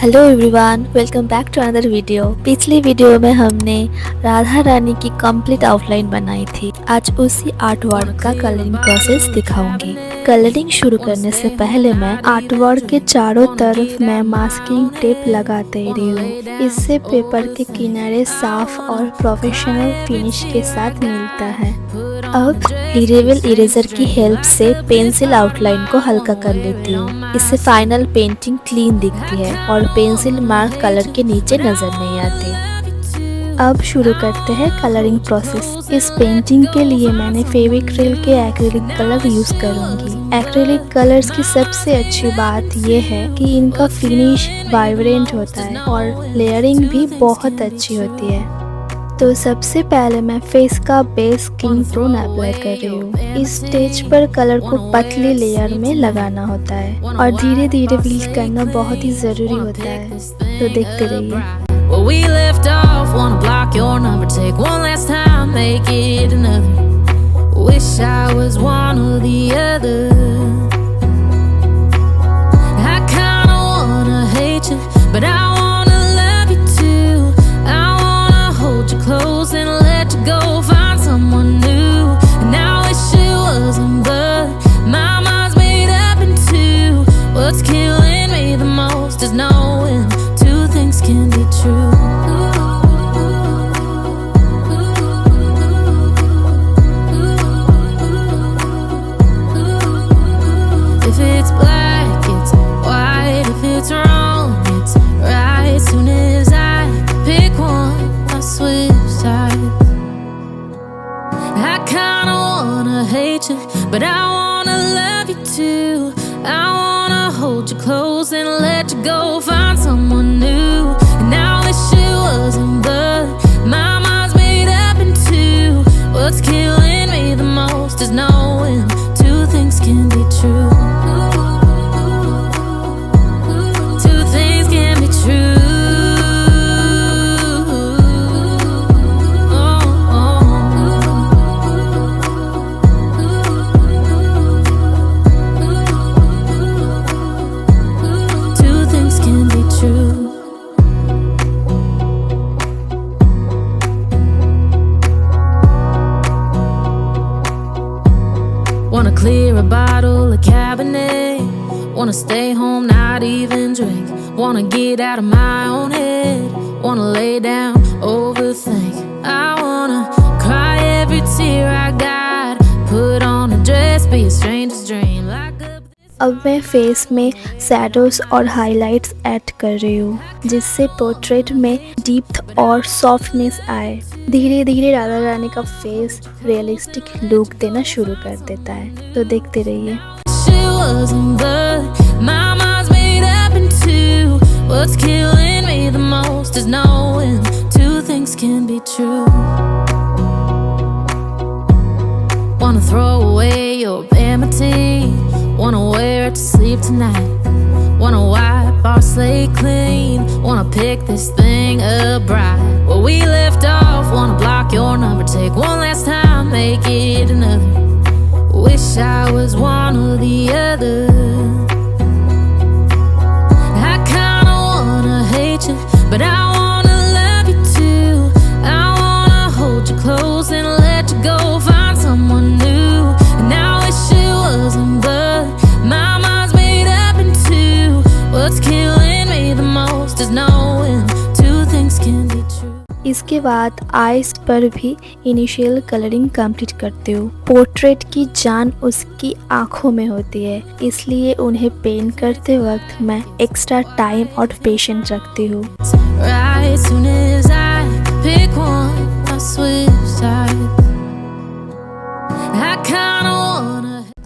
Hello everyone, welcome back to another video. पिछली video में हमने राधा रानी की कंप्लीट आउटलाइन बनाई थी। आज उसी आर्ट वर्क का कलरिंग प्रोसेस दिखाऊंगी। कलरिंग शुरू करने से पहले मैं आर्ट वर्क के चारों तरफ मैं मास्किंग टेप लगा दे रही हूँ। इससे पेपर के किनारे साफ और प्रोफेशनल फिनिश के साथ मिलता है। अब नीडेबल इरेजर की हेल्प से पेंसिल आउटलाइन को हल्का कर लेती हूँ। इससे फाइनल पेंटिंग क्लीन दिखती है और पेंसिल मार्क कलर के नीचे नजर नहीं आती। अब शुरू करते हैं कलरिंग प्रोसेस। इस पेंटिंग के लिए मैंने फेविक्रिल के एक्रिलिक कलर यूज करूंगी। एक्रिलिक कलर्स की सबसे अच्छी बात यह है कि इनका फिनिश वाइब्रेंट होता है और लेयरिंग भी बहुत अच्छी होती है। तो सबसे पहले मैं फेस का बेस स्किन टोन अप्लाई कर रही हूँ। इस स्टेज पर कलर को पतली लेयर में लगाना होता है और धीरे धीरे ब्लीच करना बहुत ही जरूरी होता है। तो देखते रहिए। Close and let you go, find someone new. And now wish it wasn't, but my mind's made up in two. What's killing me the most is knowing two things can be true. If it's black, it's white. If it's wrong, it's right. Soon as I pick one, I switch. I kinda wanna hate you, but I wanna love you too. I wanna hold you close and let you go, find someone new. And I wish it wasn't, but my mind's made up in two. What's killing me the most is knowing two things can be true. Two things can be true. Wanna clear a bottle of Cabernet. Wanna stay home, not even drink. Wanna get out of my own head. Wanna lay down, overthink. I wanna cry every tear I got. Put on a dress, be a stranger's dream. Like a... अब मैं face में shadows और highlights add कर रही हूँ, जिससे portrait में डीप्थ और सॉफ्टनेस आए। धीरे धीरे राधा रानी का फेस रियलिस्टिक लुक देना शुरू कर देता है। तो देखते रहिए। What's killing me the most is knowing two things can be true. Wanna throw away your vanity. Wanna wear it to sleep tonight. Wanna wipe our slate clean. Wanna pick this thing up right where we left off. Wanna block your number, take one last time, make it another. Wish I was one or the other. I kinda wanna hate you, but I wanna love you too. I wanna hold you close and let you go, find someone new. And I wish it wasn't, but my mind's made up in two. What's killing me the most is knowing two things can be true. इसके बाद eyes पर भी initial colouring complete करती हूँ। Portrait की जान उसकी आंखों में होती है, इसलिए उन्हें पेंट करते वक्त मैं एक्स्ट्रा टाइम और पेशेंस रखती हूँ।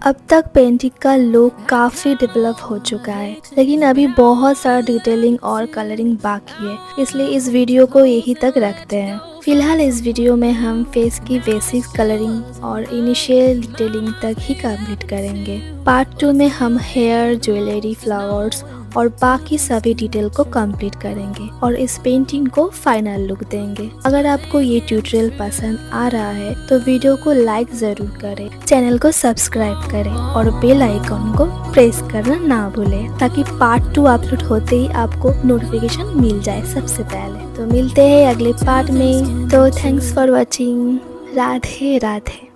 अब तक पेंटिंग का लुक काफ़ी डेवलप हो चुका है, लेकिन अभी बहुत सारा डिटेलिंग और कलरिंग बाकी है, इसलिए इस वीडियो को यही तक रखते हैं। फिलहाल इस वीडियो में हम फेस की बेसिक कलरिंग और इनिशियल डिटेलिंग तक ही कंप्लीट करेंगे। पार्ट 2 में हम हेयर, ज्वेलरी, फ्लावर्स और बाकी सभी डिटेल को कंप्लीट करेंगे और इस पेंटिंग को फाइनल लुक देंगे। अगर आपको ये ट्यूटोरियल पसंद आ रहा है तो वीडियो को लाइक जरूर करें, चैनल को सब्सक्राइब करें और बेल आइकन को प्रेस करना ना भूलें ताकि पार्ट 2 अपलोड होते ही आपको नोटिफिकेशन मिल जाए सबसे पहले। तो मिलते हैं अगले पार्ट में। तो thanks for watching. Radhe Radhe.